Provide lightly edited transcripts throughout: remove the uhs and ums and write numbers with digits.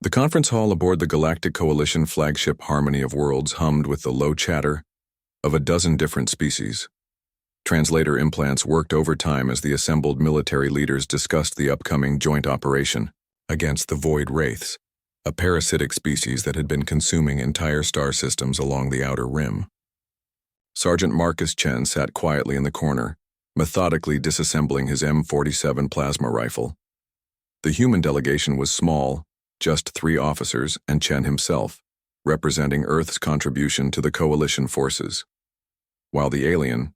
The conference hall aboard the Galactic Coalition flagship Harmony of Worlds hummed with the low chatter of a dozen different species. Translator implants worked overtime as the assembled military leaders discussed the upcoming joint operation against the Void Wraiths, a parasitic species that had been consuming entire star systems along the outer rim. Sergeant Marcus Chen sat quietly in the corner, methodically disassembling his M47 plasma rifle. The human delegation was small, just 3 officers and Chen himself, representing Earth's contribution to the coalition forces. While the alien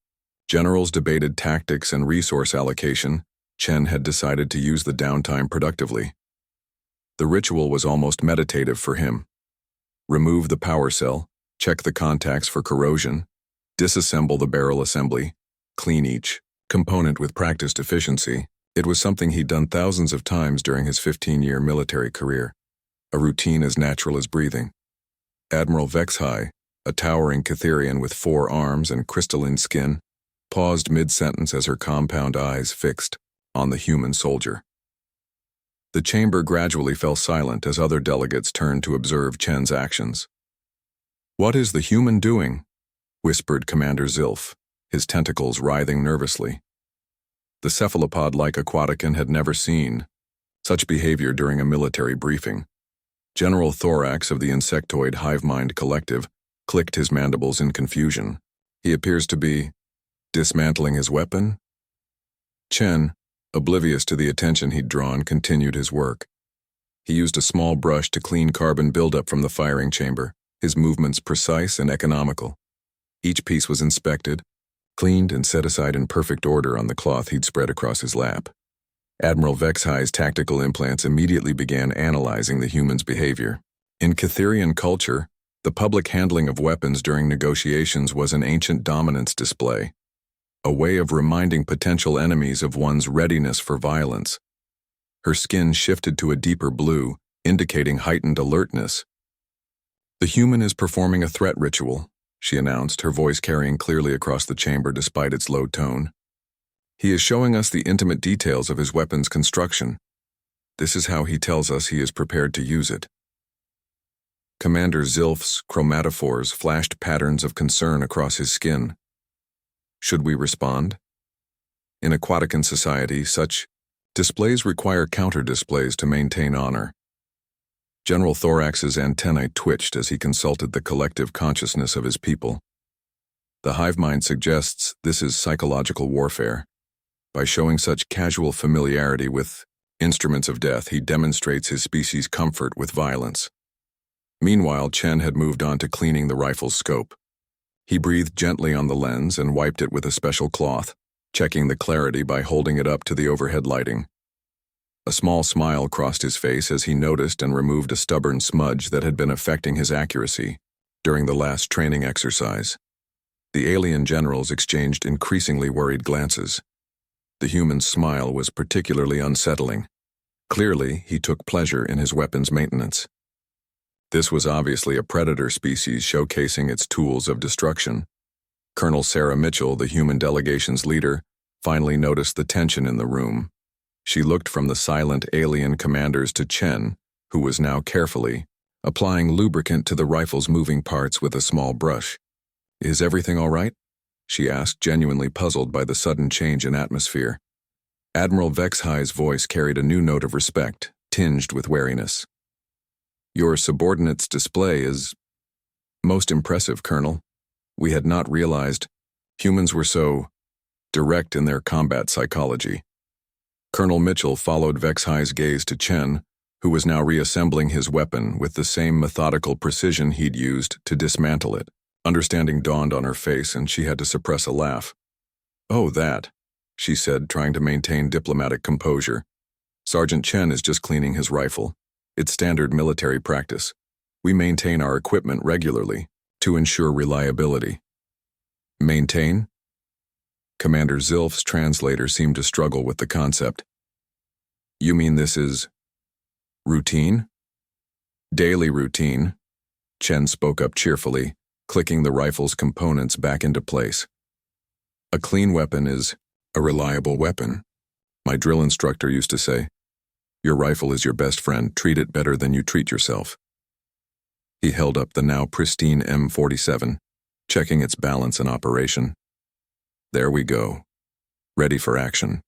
generals debated tactics and resource allocation, Chen had decided to use the downtime productively. The ritual was almost meditative for him. Remove the power cell, check the contacts for corrosion, disassemble the barrel assembly, clean each component with practiced efficiency. It was something he'd done thousands of times during his 15-year military career, a routine as natural as breathing. Admiral Vexhai, a towering Catherian with 4 arms and crystalline skin, paused mid-sentence as her compound eyes fixed on the human soldier. The chamber gradually fell silent as other delegates turned to observe Chen's actions. "What is the human doing?" whispered Commander Zilf, his tentacles writhing nervously. The cephalopod-like aquatican had never seen such behavior during a military briefing. General Thorax of the insectoid Hivemind Collective clicked his mandibles in confusion. "He appears to be dismantling his weapon?" Chen, oblivious to the attention he'd drawn, continued his work. He used a small brush to clean carbon buildup from the firing chamber, his movements precise and economical. Each piece was inspected, cleaned and set aside in perfect order on the cloth he'd spread across his lap. Admiral Vexhai's tactical implants immediately began analyzing the human's behavior. In Catherian culture, the public handling of weapons during negotiations was an ancient dominance display, a way of reminding potential enemies of one's readiness for violence. Her skin shifted to a deeper blue, indicating heightened alertness. "The human is performing a threat ritual," she announced, her voice carrying clearly across the chamber despite its low tone. "He is showing us the intimate details of his weapon's construction. This is how he tells us he is prepared to use it." Commander Zilf's chromatophores flashed patterns of concern across his skin. Should we respond? In Aquatican society, such displays require counter-displays to maintain honor. General Thorax's antennae twitched as he consulted the collective consciousness of his people. The hive mind suggests this is psychological warfare. By showing such casual familiarity with instruments of death, he demonstrates his species' comfort with violence. Meanwhile, Chen had moved on to cleaning the rifle's scope. He breathed gently on the lens and wiped it with a special cloth, checking the clarity by holding it up to the overhead lighting. A small smile crossed his face as he noticed and removed a stubborn smudge that had been affecting his accuracy during the last training exercise. The alien generals exchanged increasingly worried glances. The human's smile was particularly unsettling. Clearly, he took pleasure in his weapon's maintenance. This was obviously a predator species showcasing its tools of destruction. Colonel Sarah Mitchell, the human delegation's leader, finally noticed the tension in the room. She looked from the silent alien commanders to Chen, who was now carefully applying lubricant to the rifle's moving parts with a small brush. "Is everything all right?" she asked, genuinely puzzled by the sudden change in atmosphere. Admiral Vexhai's voice carried a new note of respect, tinged with wariness. "Your subordinate's display is most impressive, Colonel. We had not realized humans were so direct in their combat psychology." Colonel Mitchell followed Vexhai's gaze to Chen, who was now reassembling his weapon with the same methodical precision he'd used to dismantle it. Understanding dawned on her face, and she had to suppress a laugh. "Oh, that," she said, trying to maintain diplomatic composure. "Sergeant Chen is just cleaning his rifle. It's standard military practice. We maintain our equipment regularly to ensure reliability." "Maintain?" Commander Zilf's translator seemed to struggle with the concept. "You mean this is routine?" "Daily routine," Chen spoke up cheerfully, clicking the rifle's components back into place. "A clean weapon is a reliable weapon," my drill instructor used to say. Your rifle is your best friend. Treat it better than you treat yourself. He held up the now pristine M47, checking its balance and operation. There we go. Ready for action.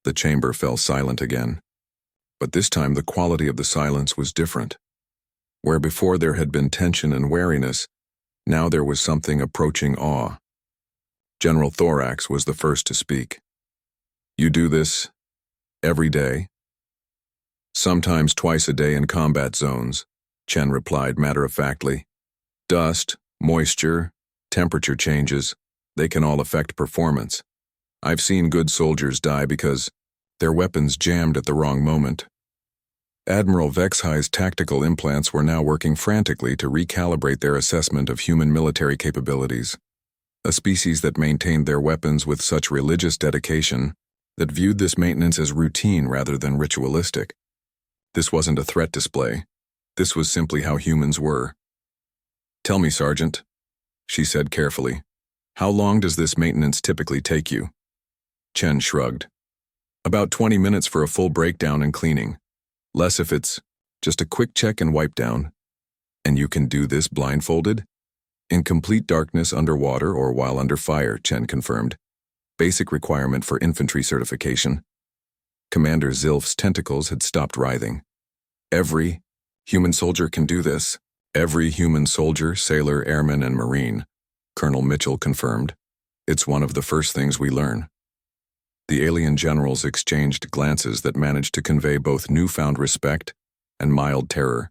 The chamber fell silent again. But this time the quality of the silence was different. Where before there had been tension and wariness, now there was something approaching awe. General Thorax was the first to speak. You do this every day? Sometimes twice a day in combat zones, Chen replied matter-of-factly. Dust, moisture, temperature changes, they can all affect performance. I've seen good soldiers die because their weapons jammed at the wrong moment. Admiral Vexhi's tactical implants were now working frantically to recalibrate their assessment of human military capabilities. A species that maintained their weapons with such religious dedication that viewed this maintenance as routine rather than ritualistic. This wasn't a threat display. This was simply how humans were. Tell me, Sergeant, she said carefully, how long does this maintenance typically take you? Chen shrugged. About 20 minutes for a full breakdown and cleaning. Less if it's just a quick check and wipe down. And you can do this blindfolded? In complete darkness underwater or while under fire, Chen confirmed. Basic requirement for infantry certification. Commander Zilf's tentacles had stopped writhing. Every human soldier can do this. Every human soldier, sailor, airman, and marine, Colonel Mitchell confirmed. It's one of the first things we learn. The alien generals exchanged glances that managed to convey both newfound respect and mild terror,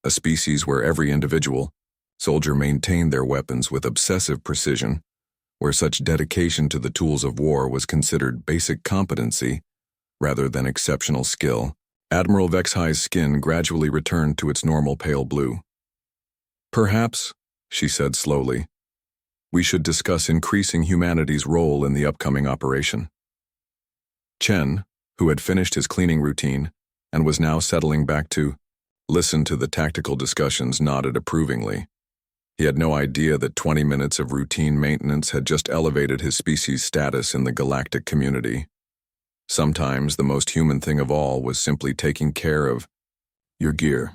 a species where every individual soldier maintained their weapons with obsessive precision, where such dedication to the tools of war was considered basic competency rather than exceptional skill. Admiral Vexhi's skin gradually returned to its normal pale blue. Perhaps, she said slowly, we should discuss increasing humanity's role in the upcoming operation. Chen, who had finished his cleaning routine and was now settling back to listen to the tactical discussions, nodded approvingly. He had no idea that 20 minutes of routine maintenance had just elevated his species' status in the galactic community. Sometimes the most human thing of all was simply taking care of your gear.